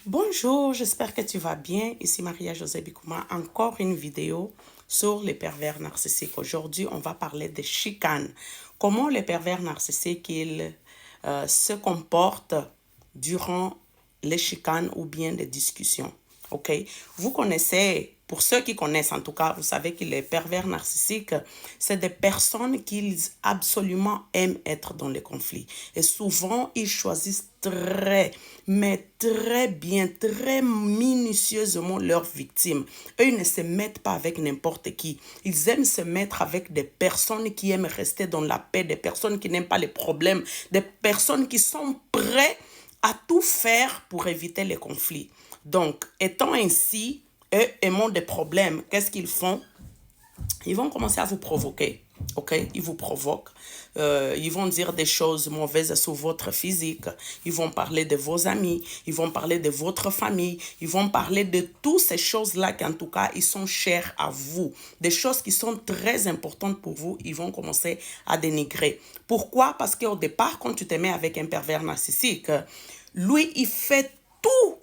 Bonjour, j'espère que tu vas bien. Ici Maria-Josée Bikouma, encore une vidéo sur les pervers narcissiques. Aujourd'hui, on va parler des chicanes. Comment les pervers narcissiques se comportent durant les chicanes ou bien les discussions. Ok, vous connaissez, pour ceux qui connaissent en tout cas, vous savez que les pervers narcissiques, c'est des personnes qui absolument aiment être dans les conflits. Et souvent, ils choisissent mais très bien, très minutieusement leurs victimes. Eux, ils ne se mettent pas avec n'importe qui. Ils aiment se mettre avec des personnes qui aiment rester dans la paix, des personnes qui n'aiment pas les problèmes, des personnes qui sont prêtes à tout faire pour éviter les conflits. Donc, étant ainsi, eux aimant des problèmes, qu'est-ce qu'ils font? Ils vont commencer à vous provoquer, ok? Ils vous provoquent. Ils vont dire des choses mauvaises sur votre physique. Ils vont parler de vos amis. Ils vont parler de votre famille. Ils vont parler de toutes ces choses-là qui, en tout cas, ils sont chers à vous. Des choses qui sont très importantes pour vous, ils vont commencer à dénigrer. Pourquoi? Parce qu'au départ, quand tu te mets avec un pervers narcissique, lui, il fait tout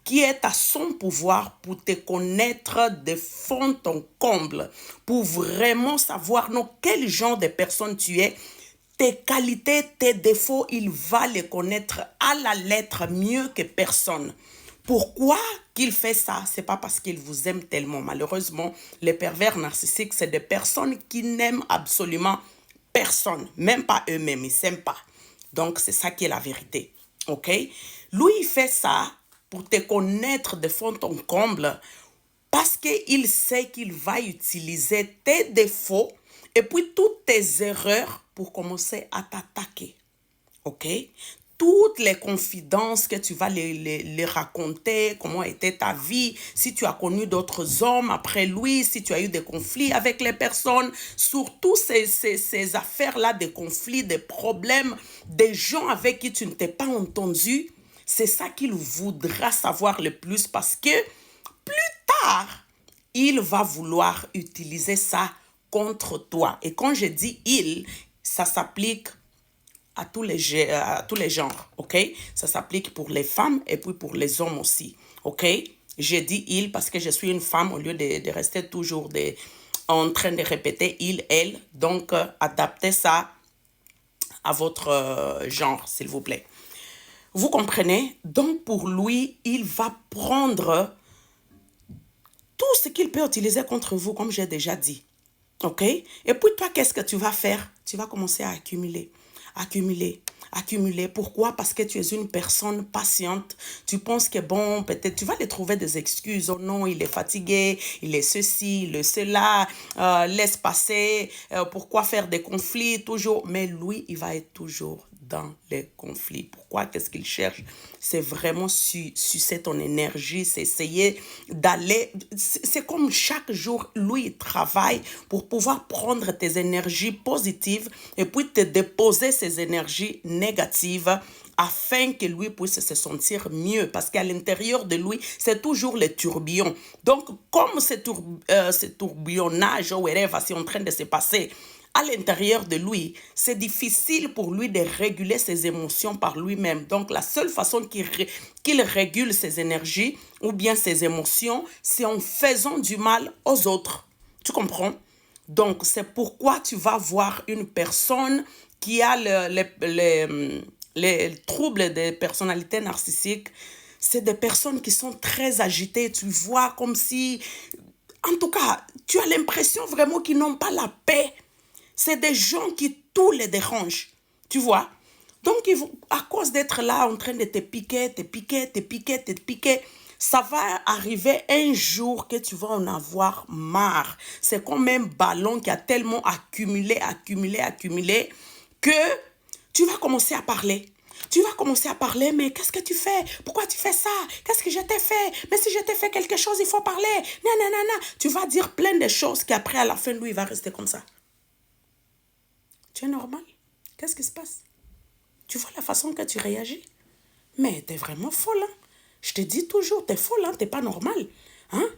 qui est à son pouvoir pour te connaître de fond en comble, pour vraiment savoir quel genre de personne tu es, tes qualités, tes défauts, il va les connaître à la lettre mieux que personne. Pourquoi qu'il fait ça? C'est pas parce qu'il vous aime tellement. Malheureusement, les pervers narcissiques, c'est des personnes qui n'aiment absolument personne, même pas eux-mêmes, ils s'aiment pas. Donc, c'est ça qui est la vérité. OK? Lui, il fait ça pour te connaître de fond en comble parce qu'il sait qu'il va utiliser tes défauts et puis toutes tes erreurs pour commencer à t'attaquer. OK? Toutes les confidences que tu vas les raconter, comment était ta vie, si tu as connu d'autres hommes après lui, si tu as eu des conflits avec les personnes, surtout ces affaires-là, des conflits, des problèmes, des gens avec qui tu ne t'es pas entendu, c'est ça qu'il voudra savoir le plus parce que plus tard, il va vouloir utiliser ça contre toi. Et quand je dis il, ça s'applique à tous les genres, ok? Ça s'applique pour les femmes et puis pour les hommes aussi, ok? J'ai dit il parce que je suis une femme au lieu de rester toujours en train de répéter il, elle. Donc, adaptez ça à votre genre, s'il vous plaît. Vous comprenez? Donc, pour lui, il va prendre tout ce qu'il peut utiliser contre vous, comme j'ai déjà dit. OK? Et puis toi, qu'est-ce que tu vas faire? Tu vas commencer à accumuler, accumuler, accumuler. Pourquoi? Parce que tu es une personne patiente. Tu penses que bon, peut-être tu vas les trouver des excuses. Oh non, il est fatigué, il est ceci, il est cela, laisse passer. Pourquoi faire des conflits toujours? Mais lui, il va être toujours dans les conflits. Pourquoi? Qu'est-ce qu'il cherche? C'est vraiment sucer ton énergie, c'est essayer d'aller... C'est comme chaque jour, lui, il travaille pour pouvoir prendre tes énergies positives et puis te déposer ces énergies négatives afin que lui puisse se sentir mieux. Parce qu'à l'intérieur de lui, c'est toujours le tourbillon. Donc, comme ce tourbillonnage, whatever, c'est en train de se passer à l'intérieur de lui, c'est difficile pour lui de réguler ses émotions par lui-même. Donc, la seule façon qu'il régule ses énergies ou bien ses émotions, c'est en faisant du mal aux autres. Tu comprends? Donc, c'est pourquoi tu vas voir une personne qui a les troubles de personnalité narcissique. C'est des personnes qui sont très agitées. Tu vois comme si... En tout cas, tu as l'impression vraiment qu'ils n'ont pas la paix. C'est des gens qui tout les dérangent, tu vois. Donc, à cause d'être là en train de te piquer, ça va arriver un jour que tu vas en avoir marre. C'est comme un ballon qui a tellement accumulé, que tu vas commencer à parler. Tu vas commencer à parler, mais qu'est-ce que tu fais? Pourquoi tu fais ça? Qu'est-ce que je t'ai fait? Mais si je t'ai fait quelque chose, il faut parler. Nanana. Tu vas dire plein de choses qu'après, à la fin, lui, il va rester comme ça. Tu es normal. Qu'est-ce qui se passe? Tu vois la façon que tu réagis? Mais t'es vraiment folle, hein? Je te dis toujours, t'es folle, hein? T'es pas normale. Hein?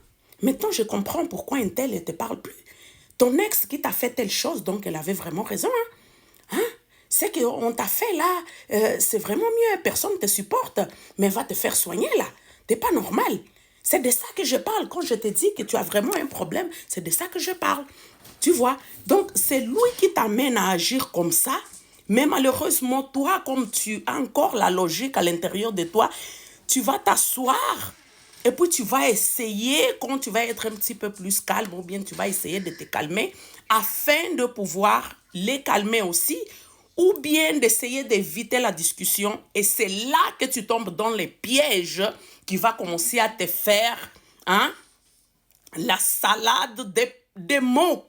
Maintenant, je comprends pourquoi un tel ne te parle plus. Ton ex qui t'a fait telle chose, donc elle avait vraiment raison, hein? Hein? C'est qu'on t'a fait là, c'est vraiment mieux, personne ne te supporte, mais va te faire soigner là. T'es pas normal. C'est de ça que je parle. Quand je te dis que tu as vraiment un problème, c'est de ça que je parle. Tu vois? Donc, c'est lui qui t'amène à agir comme ça. Mais malheureusement, toi, comme tu as encore la logique à l'intérieur de toi, tu vas t'asseoir et puis tu vas essayer, quand tu vas être un petit peu plus calme, ou bien tu vas essayer de te calmer afin de pouvoir les calmer aussi, ou bien d'essayer d'éviter la discussion. Et c'est là que tu tombes dans les pièges qui va commencer à te faire la salade des mots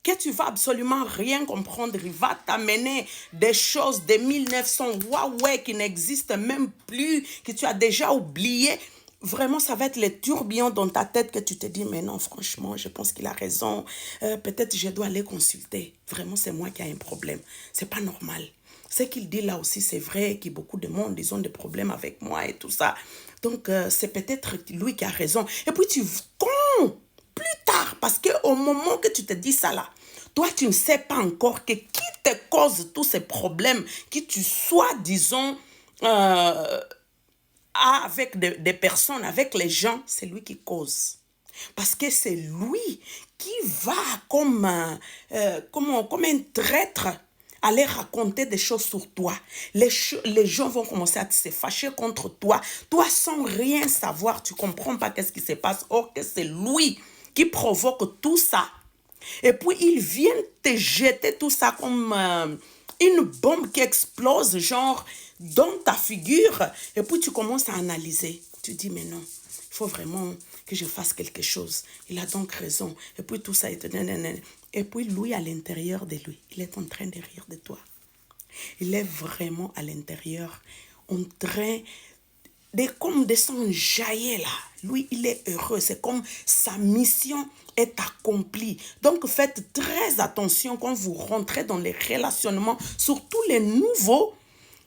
que tu vas absolument rien comprendre. Il va t'amener des choses de 1900 Huawei qui n'existent même plus, que tu as déjà oublié. Vraiment, ça va être les tourbillons dans ta tête que tu te dis, mais non, franchement, je pense qu'il a raison. Peut-être je dois aller consulter. Vraiment, c'est moi qui ai un problème. C'est pas normal. Ce qu'il dit là aussi, c'est vrai qu'il y a beaucoup de monde, ils ont des problèmes avec moi et tout ça. Donc, c'est peut-être lui qui a raison. Et puis, quand plus tard, parce qu'au moment que tu te dis ça là, toi, tu ne sais pas encore que qui te cause tous ces problèmes, qui tu sois, disons, avec des personnes, avec les gens, c'est lui qui cause. Parce que c'est lui qui va comme un traître aller raconter des choses sur toi. Les gens vont commencer à se fâcher contre toi. Toi, sans rien savoir, tu ne comprends pas qu'est-ce qui se passe. Or que c'est lui qui provoque tout ça. Et puis, il vient te jeter tout ça comme une bombe qui explose, genre, dans ta figure. Et puis, tu commences à analyser. Tu dis, mais non, il faut vraiment que je fasse quelque chose. Il a donc raison. Et puis, tout ça. Et puis, lui, à l'intérieur de lui, il est en train de rire de toi. Il est vraiment à l'intérieur, en train comme de s'enjailler là. Lui, il est heureux. C'est comme sa mission est accomplie. Donc, faites très attention quand vous rentrez dans les relationnements, surtout les nouveaux.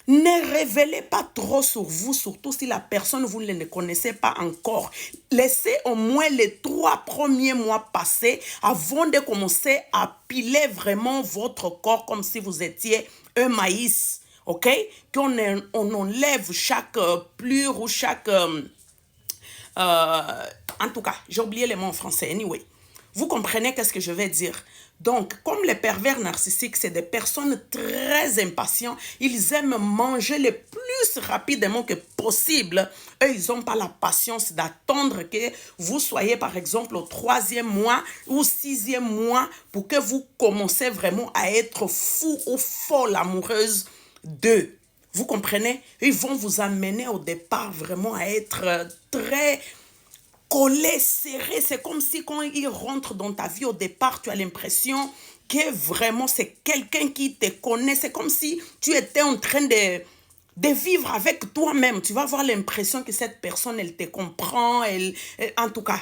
Ne révélez pas trop sur vous, surtout si la personne, vous ne connaissez pas encore. Laissez au moins les 3 premiers mois passer avant de commencer à piler vraiment votre corps comme si vous étiez un maïs. OK? Qu'on enlève chaque plure ou chaque... en tout cas, j'ai oublié les mots en français. Anyway, vous comprenez qu'est-ce que je vais dire? Donc, comme les pervers narcissiques, c'est des personnes très impatientes, ils aiment manger le plus rapidement que possible. Eux, ils n'ont pas la patience d'attendre que vous soyez, par exemple, au 3e mois ou 6e mois pour que vous commencez vraiment à être fou ou folle amoureuse d'eux. Vous comprenez? Ils vont vous amener au départ vraiment à être très collé, serré. C'est comme si quand ils rentrent dans ta vie au départ, tu as l'impression que vraiment c'est quelqu'un qui te connaît. C'est comme si tu étais en train de vivre avec toi-même. Tu vas avoir l'impression que cette personne, elle te comprend. En tout cas,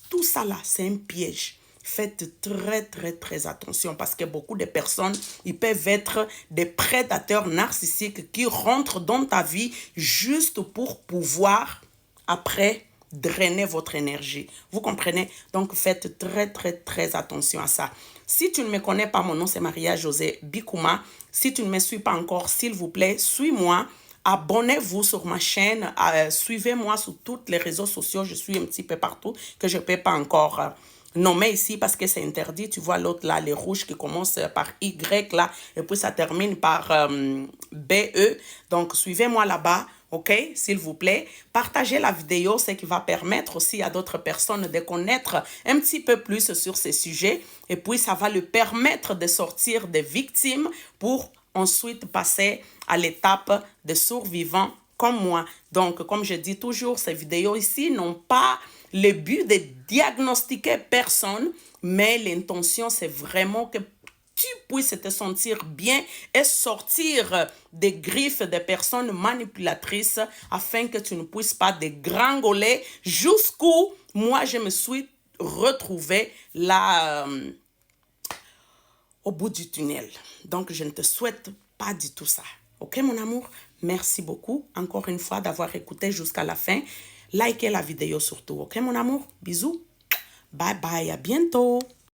tout ça là, c'est un piège. Faites très, très, très attention parce que beaucoup de personnes, ils peuvent être des prédateurs narcissiques qui rentrent dans ta vie juste pour pouvoir, après, drainer votre énergie. Vous comprenez? Donc, faites très, très, très attention à ça. Si tu ne me connais pas, mon nom, c'est Maria José Bikouma. Si tu ne me suis pas encore, s'il vous plaît, suis-moi. Abonnez-vous sur ma chaîne. Suivez-moi sur tous les réseaux sociaux. Je suis un petit peu partout que je ne peux pas encore nommer ici parce que c'est interdit. Tu vois l'autre là, les rouges qui commencent par Y là et puis ça termine par BE. Donc, suivez-moi là-bas. OK, s'il vous plaît, partagez la vidéo, ce qui va permettre aussi à d'autres personnes de connaître un petit peu plus sur ces sujets. Et puis, ça va lui permettre de sortir des victimes pour ensuite passer à l'étape de survivants comme moi. Donc, comme je dis toujours, ces vidéos ici n'ont pas le but de diagnostiquer personne, mais l'intention, c'est vraiment que tu puisses te sentir bien et sortir des griffes des personnes manipulatrices afin que tu ne puisses pas dégringoler jusqu'où moi je me suis retrouvée là au bout du tunnel. Donc je ne te souhaite pas du tout ça. Ok mon amour? Merci beaucoup encore une fois d'avoir écouté jusqu'à la fin. Likez la vidéo surtout. Ok mon amour? Bisous. Bye bye. À bientôt.